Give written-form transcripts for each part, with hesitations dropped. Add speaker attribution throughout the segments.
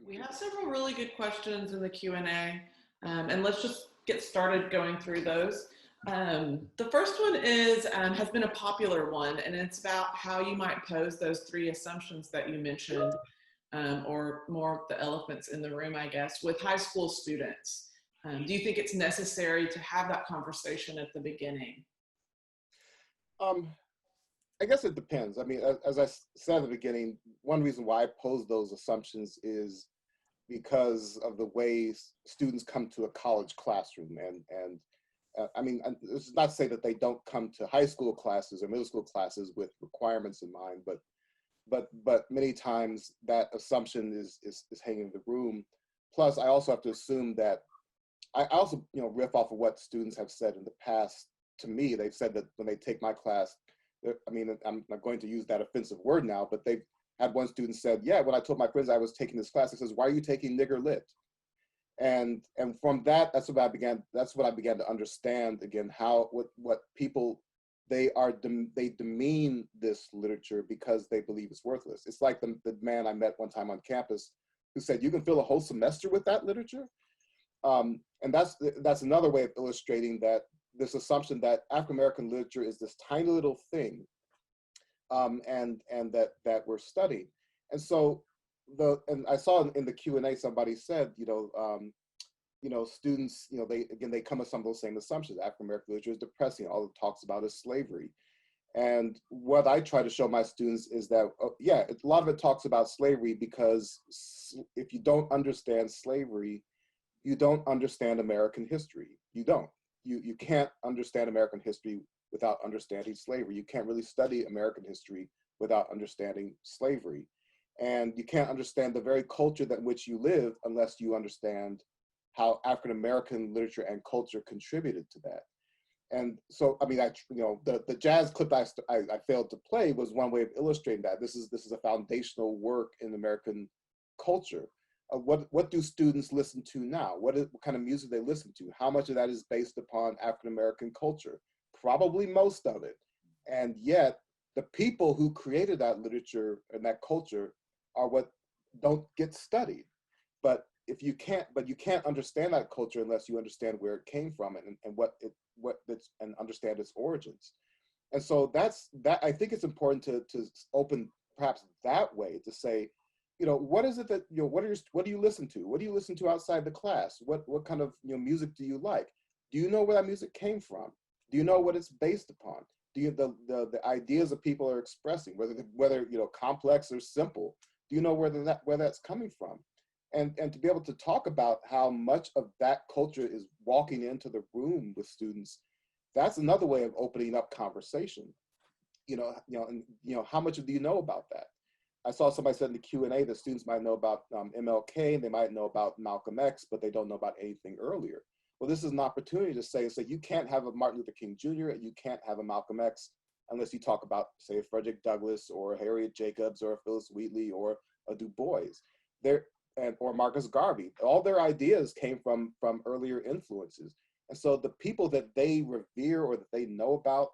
Speaker 1: We have several really good questions in the Q&A, and let's just get started going through those. The first one has been a popular one, and it's about how you might pose those three assumptions that you mentioned, or more the elephants in the room, I guess, with high school students. Do you think it's necessary to have that conversation at the beginning?
Speaker 2: Um, I guess it depends. I mean, as I said at the beginning, one reason why I pose those assumptions is because of the ways students come to a college classroom. I mean, this is not to say that they don't come to high school classes or middle school classes with requirements in mind, but many times that assumption is hanging in the room. Plus, I also have to assume that I also, riff off of what students have said in the past to me. They've said that when they take my class, I mean, I'm not going to use that offensive word now, but they've had one student said, yeah, when I told my friends I was taking this class, he says, why are you taking nigger lit? And from that, that's what I began to understand again, how, what people, they demean this literature because they believe it's worthless. It's like the man I met one time on campus who said, you can fill a whole semester with that literature. And that's another way of illustrating that this assumption that African-American literature is this tiny little thing, and that we're studying. And so and I saw in the Q&A somebody said, students, they come with some of those same assumptions. African-American literature is depressing. All it talks about is slavery. And what I try to show my students is that, yeah, a lot of it talks about slavery because if you don't understand slavery, you don't understand American history. You don't. You can't understand American history without understanding slavery. You can't really study American history without understanding slavery. And you can't understand the very culture that in which you live unless you understand how African-American literature and culture contributed to that. And so, I mean, the jazz clip I failed to play was one way of illustrating that. This is a foundational work in American culture. What do students listen to now? What kind of music they listen to? How much of that is based upon African-American culture? Probably most of it. And yet, the people who created that literature and that culture are what don't get studied. But you can't understand that culture unless you understand where it came from and understand its origins. And so I think it's important to open perhaps that way to say, what is it that, what do you listen to? What do you listen to outside the class? What kind of, music do you like? Do you know where that music came from? Do you know what it's based upon? Do you, the ideas that people are expressing, whether complex or simple, do you know where that's coming from? And to be able to talk about how much of that culture is walking into the room with students, that's another way of opening up conversation. How much do you know about that? I saw somebody said in the Q&A that students might know about MLK, and they might know about Malcolm X, but they don't know about anything earlier. Well, this is an opportunity to say you can't have a Martin Luther King Jr., and you can't have a Malcolm X unless you talk about, say, Frederick Douglass or Harriet Jacobs or Phyllis Wheatley or a Du Bois, or Marcus Garvey. All their ideas came from earlier influences. And so the people that they revere or that they know about,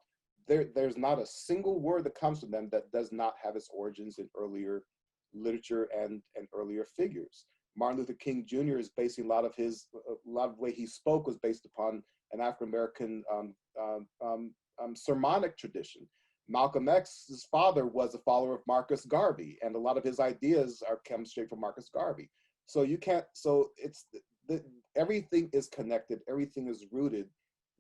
Speaker 2: there's not a single word that comes from them that does not have its origins in earlier literature and earlier figures. Martin Luther King Jr. is basing a lot of the way he spoke was based upon an African-American sermonic tradition. Malcolm X's father was a follower of Marcus Garvey, and a lot of his ideas come straight from Marcus Garvey. So everything is connected, everything is rooted.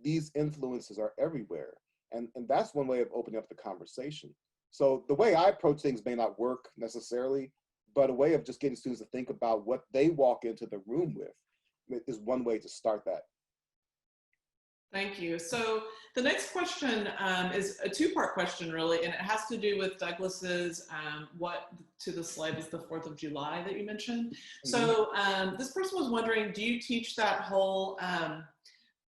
Speaker 2: These influences are everywhere. And that's one way of opening up the conversation. So the way I approach things may not work necessarily, but a way of just getting students to think about what they walk into the room with is one way to start that.
Speaker 1: Thank you. So the next question is a two-part question, really, and it has to do with Douglass's "What to the Slave is the 4th of July" that you mentioned. Mm-hmm. So this person was wondering, do you teach that whole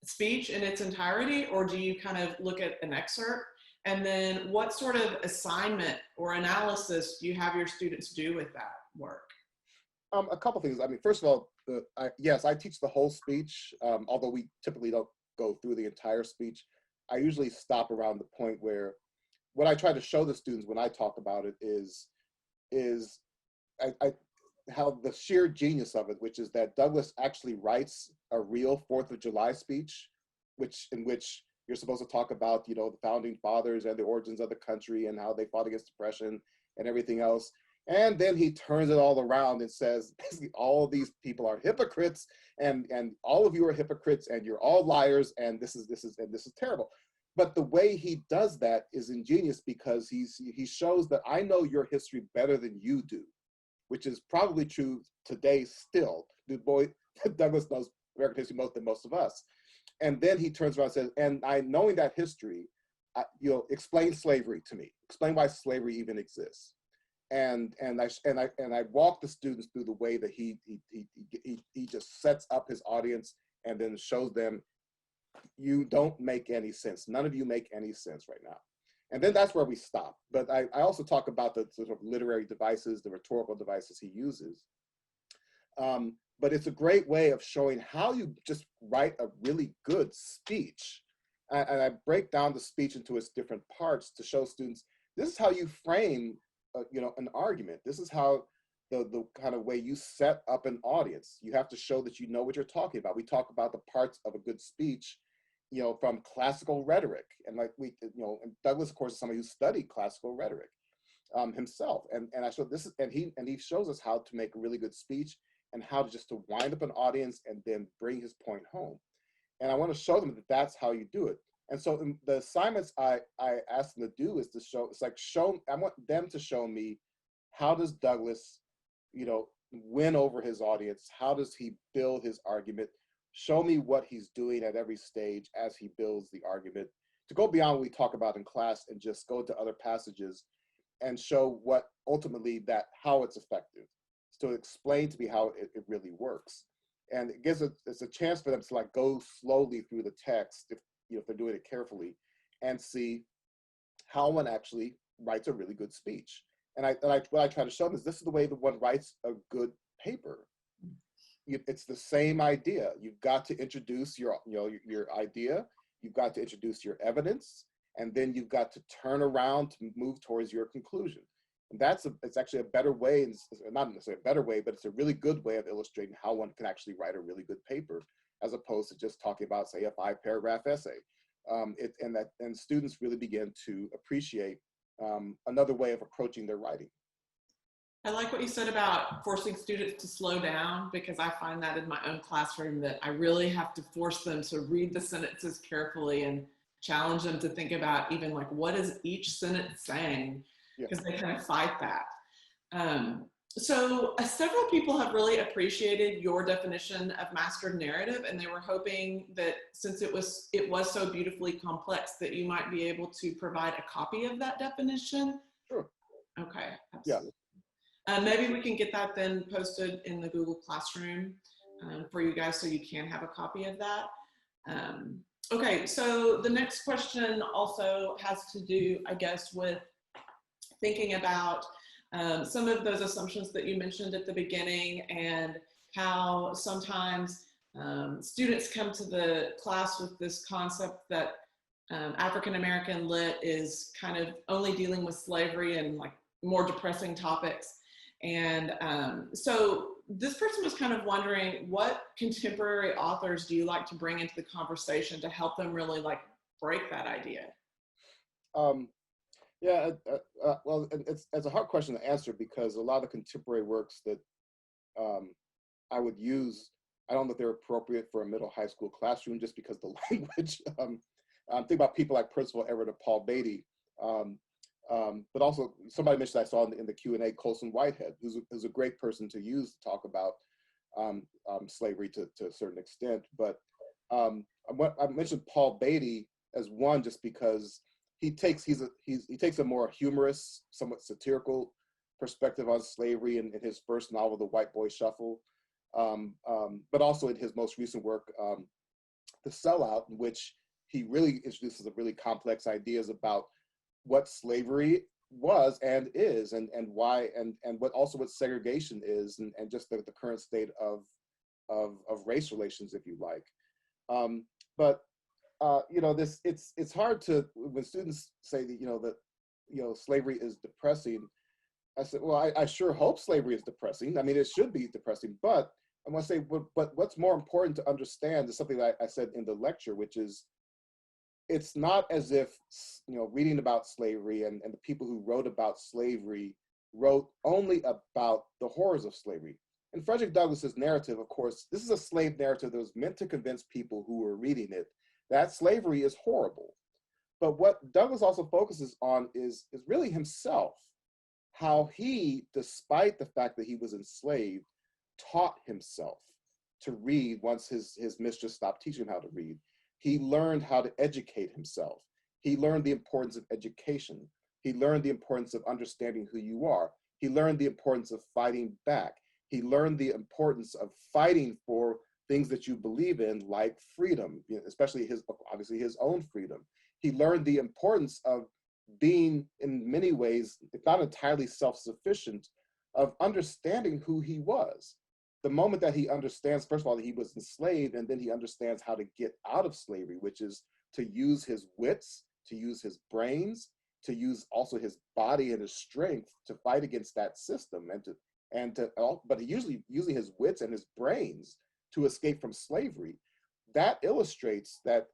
Speaker 1: speech in its entirety, or do you kind of look at an excerpt? And then what sort of assignment or analysis do you have your students do with that work?
Speaker 2: A couple things. I mean, first of all, yes, I teach the whole speech, although we typically don't go through the entire speech. I usually stop around the point where what I try to show the students when I talk about it is how the sheer genius of it, which is that Douglass actually writes a real 4th of July speech, in which you're supposed to talk about, the founding fathers and the origins of the country and how they fought against oppression and everything else. And then he turns it all around and says, basically, all these people are hypocrites, and all of you are hypocrites, and you're all liars, and this is terrible. But the way he does that is ingenious, because he shows that I know your history better than you do, which is probably true today still. Douglass knows American history more than most of us. And then he turns around and says, and knowing that history, explain slavery to me. Explain why slavery even exists. And I walk the students through the way that he just sets up his audience and then shows them, you don't make any sense. None of you make any sense right now. And then that's where we stop. But I also talk about the sort of literary devices, the rhetorical devices he uses. But it's a great way of showing how you just write a really good speech. And I break down the speech into its different parts to show students, this is how you frame an argument. This is how the kind of way you set up an audience. You have to show that you know what you're talking about. We talk about the parts of a good speech, from classical rhetoric. And and Douglass, of course, is somebody who studied classical rhetoric himself. And I show this, and he shows us how to make a really good speech and how to wind up an audience and then bring his point home. And I want to show them that that's how you do it. And so the assignments I asked them to do is I want them to show me, how does Douglass, win over his audience? How does he build his argument? Show me what he's doing at every stage as he builds the argument, to go beyond what we talk about in class and just go to other passages and show what ultimately how it's effective. So explain to me how it really works. And it gives it's a chance for them to go slowly through the text, if they're doing it carefully, and see how one actually writes a really good speech. And what I try to show them is, this is the way that one writes a good paper. It's the same idea. You've got to introduce your idea. You've got to introduce your evidence, and then you've got to turn around to move towards your conclusion. And it's actually a better way, not necessarily a better way, but it's a really good way of illustrating how one can actually write a really good paper, as opposed to just talking about, say, a 5-paragraph essay. And students really begin to appreciate another way of approaching their writing.
Speaker 1: I like what you said about forcing students to slow down, because I find that in my own classroom, that I really have to force them to read the sentences carefully and challenge them to think about even what is each sentence saying, because they kind of fight that. So several people have really appreciated your definition of mastered narrative, and they were hoping that, since it was so beautifully complex, that you might be able to provide a copy of that definition.
Speaker 2: Sure.
Speaker 1: Okay. Absolutely. Yeah. Maybe we can get that then posted in the Google Classroom for you guys, so you can have a copy of that. Okay, so the next question also has to do, I guess, with thinking about some of those assumptions that you mentioned at the beginning, and how sometimes students come to the class with this concept that African-American lit is kind of only dealing with slavery and more depressing topics. And so this person was kind of wondering, what contemporary authors do you like to bring into the conversation to help them really break that idea?
Speaker 2: Well, it's a hard question to answer, because a lot of contemporary works that I would use, I don't know if they're appropriate for a middle high school classroom, just because the language. I'm thinking about people like Percival Everett or Paul Beatty, but also somebody mentioned, I saw in the Q&A, Colson Whitehead, who's a great person to use to talk about slavery to a certain extent. But I mentioned Paul Beatty as one, just because he takes a more humorous, somewhat satirical perspective on slavery in his first novel, The White Boy Shuffle, but also in his most recent work, The Sellout, in which he really introduces really complex ideas about what slavery was and is, and why, and what segregation is, and just the current state of race relations, if you like. But it's hard to, when students say that slavery is depressing, I said, well, I sure hope slavery is depressing. I mean, it should be depressing, but I want to say, but what's more important to understand is something that I said in the lecture, which is it's not as if, reading about slavery and the people who wrote about slavery wrote only about the horrors of slavery. In Frederick Douglass's narrative, of course, this is a slave narrative that was meant to convince people who were reading it that slavery is horrible. But what Douglass also focuses on is really himself, how he, despite the fact that he was enslaved, taught himself to read once his mistress stopped teaching him how to read. He learned how to educate himself. He learned the importance of education. He learned the importance of understanding who you are. He learned the importance of fighting back. He learned the importance of fighting for things that you believe in, like freedom, especially obviously his own freedom. He learned the importance of being, in many ways, if not entirely self-sufficient, of understanding who he was. The moment that he understands, first of all, that he was enslaved, and then he understands how to get out of slavery, which is to use his wits, to use his brains, to use also his body and his strength to fight against that system, but usually using his wits and his brains to escape from slavery. That illustrates that,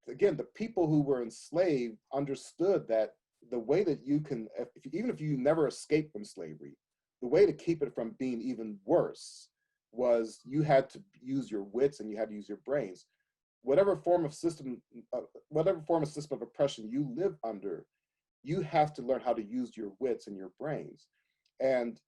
Speaker 2: again, the people who were enslaved understood that the way that you can, even if you never escape from slavery, the way to keep it from being even worse was you had to use your wits and you had to use your brains. Whatever form of system of oppression you live under, you have to learn how to use your wits and your brains. And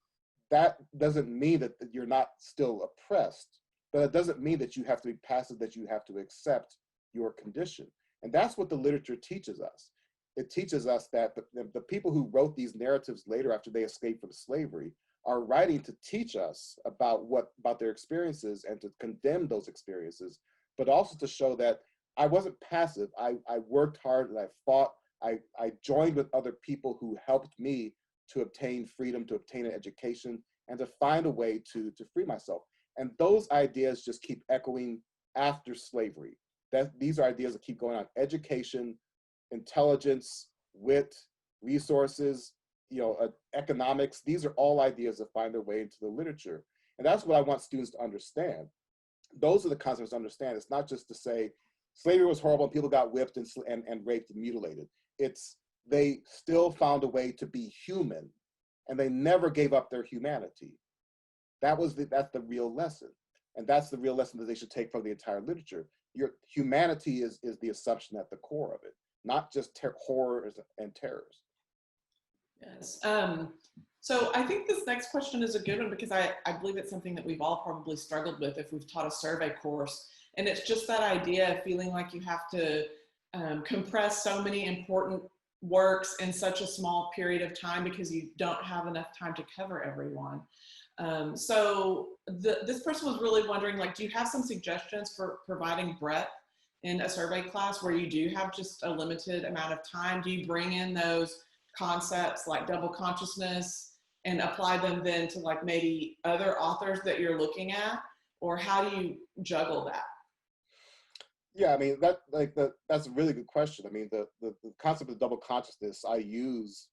Speaker 2: that doesn't mean that you're not still oppressed, but it doesn't mean that you have to be passive, that you have to accept your condition. And that's what the literature teaches us. It teaches us that the people who wrote these narratives later after they escaped from slavery are writing to teach us about their experiences and to condemn those experiences, but also to show that I wasn't passive. I worked hard and I fought. I joined with other people who helped me to obtain freedom, to obtain an education, and to find a way to free myself. And those ideas just keep echoing after slavery. These are ideas that keep going on: education, intelligence, wit, resources, economics. These are all ideas that find their way into the literature. And that's what I want students to understand. Those are the concepts to understand. It's not just to say slavery was horrible and people got whipped and raped and mutilated. It's they still found a way to be human and they never gave up their humanity. That's the real lesson. And that's the real lesson that they should take from the entire literature. Your humanity is the assumption at the core of it, not just horrors and terrors.
Speaker 1: Yes. So I think this next question is a good one because I believe it's something that we've all probably struggled with if we've taught a survey course. And it's just that idea of feeling like you have to compress so many important works in such a small period of time because you don't have enough time to cover everyone. So this person was really wondering, do you have some suggestions for providing breadth in a survey class where you do have just a limited amount of time? Do you bring in those concepts like double consciousness and apply them then to maybe other authors that you're looking at, or how do you juggle that?
Speaker 2: Yeah, I mean, that's a really good question. I mean, the concept of double consciousness I use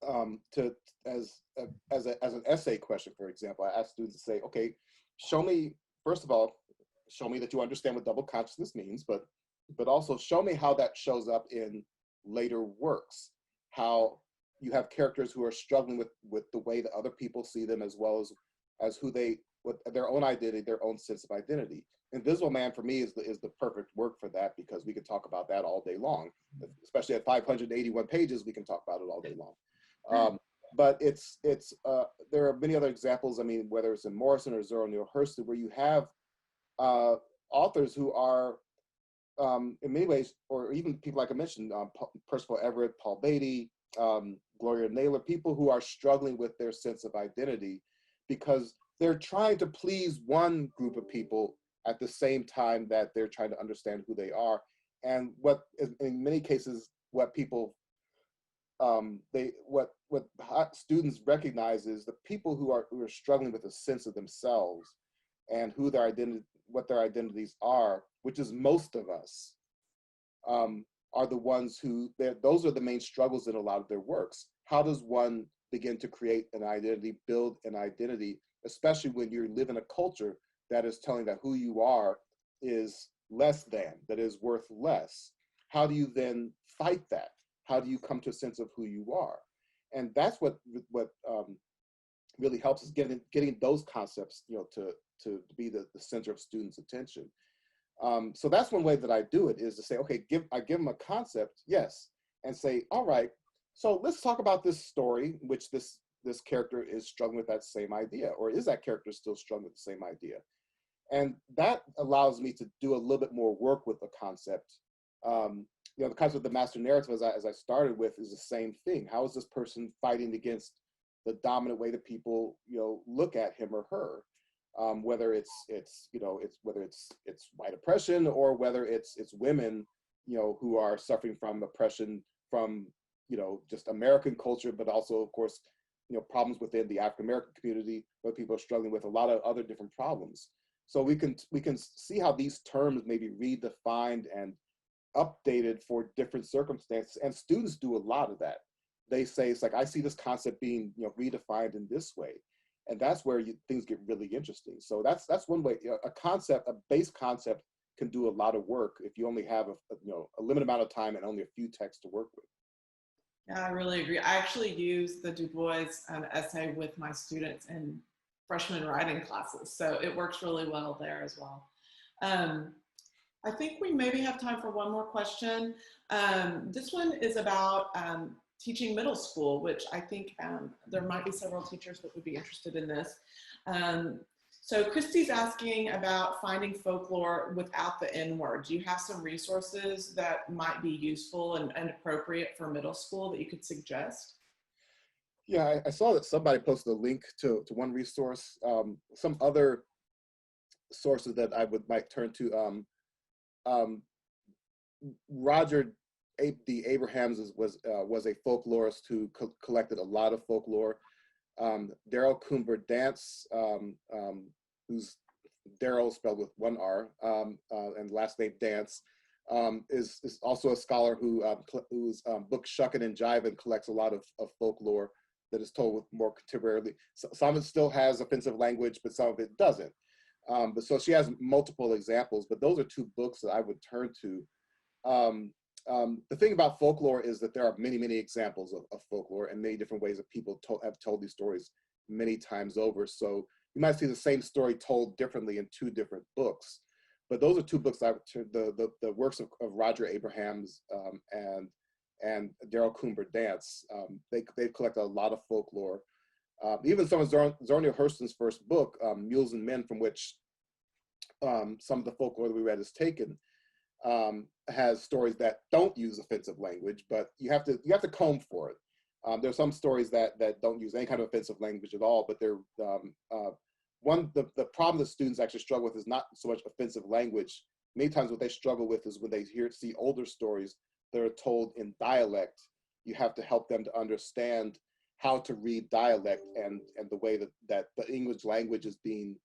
Speaker 2: as an essay question, for example. I ask students to say, okay, first of all, show me that you understand what double consciousness means, but also show me how that shows up in later works, how you have characters who are struggling with the way that other people see them, as well as with their own identity, their own sense of identity. Invisible Man for me is the perfect work for that, because we could talk about that all day long, especially at 581 pages, we can talk about it all day long. But there are many other examples. I mean, whether it's in Morrison or Zora Neale Hurston, where you have authors who are in many ways, or even people like I mentioned, Percival Everett, Paul Beatty, Gloria Naylor, people who are struggling with their sense of identity because they're trying to please one group of people at the same time that they're trying to understand who they are. And what, in many cases, what people, what students recognize is the people who are struggling with a sense of themselves and what their identities are, which is most of us, are the ones those are the main struggles in a lot of their works. How does one begin to create an identity, build an identity, especially when you live in a culture that is telling that who you are is less than, that is worth less. How do you then fight that? How do you come to a sense of who you are? And that's what really helps us getting those concepts, to be the center of students' attention. So that's one way that I do it, is to say, okay, I give them a concept, yes, and say, all right, so let's talk about this story, in which this character is struggling with that same idea, or is that character still struggling with the same idea? And that allows me to do a little bit more work with the concept. The concept of the master narrative, as I started with, is the same thing. How is this person fighting against the dominant way that people, look at him or her? Whether it's white oppression, or whether it's women, who are suffering from oppression from, just American culture, but also, of course, problems within the African American community, where people are struggling with a lot of other different problems. So we can see how these terms may be redefined and updated for different circumstances, and students do a lot of that. They say, it's like, I see this concept being redefined in this way, and that's where things get really interesting. So that's one way. A base concept can do a lot of work if you only have a limited amount of time and only a few texts to work with.
Speaker 1: Yeah, I really agree. I actually use the Du Bois essay with my students in freshman writing classes, so it works really well there as well. I think we maybe have time for one more question. This one is about teaching middle school, which I think there might be several teachers that would be interested in this. So Christy's asking about finding folklore without the N word. Do you have some resources that might be useful and appropriate for middle school that you could suggest?
Speaker 2: Yeah, I saw that somebody posted a link to one resource. Some other sources that I might turn to. Roger the Abrahams was a folklorist who collected a lot of folklore. Darryl Coomber Dance, who's Darryl spelled with one R, and last name Dance, is also a scholar whose book Shuckin' and Jivin' collects a lot of folklore that is told with more contemporarily. Some of it still has offensive language, but some of it doesn't. But so she has multiple examples, but those are two books that I would turn to. The thing about folklore is that there are many, many examples of folklore and many different ways that people have told these stories many times over. So you might see the same story told differently in two different books. But those are two books I would turn, the works of Roger Abrahams and Darryl Coomber Dance. They've collected a lot of folklore. Even some of Zora Hurston's first book, Mules and Men, from which some of the folklore that we read is taken, has stories that don't use offensive language, but you have to comb for it. There's some stories that don't use any kind of offensive language at all, but they're the problem that students actually struggle with is not so much offensive language. Many times what they struggle with is when they see older stories that are told in dialect. You have to help them to understand how to read dialect and the way that the English language is being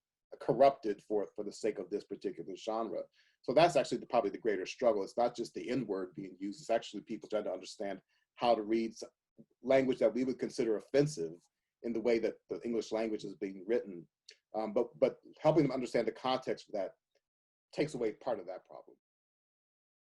Speaker 2: corrupted for the sake of this particular genre. So that's actually probably the greater struggle. It's not just the N-word being used, it's actually people trying to understand how to read language that we would consider offensive in the way that the English language is being written. But helping them understand the context of that takes away part of that problem.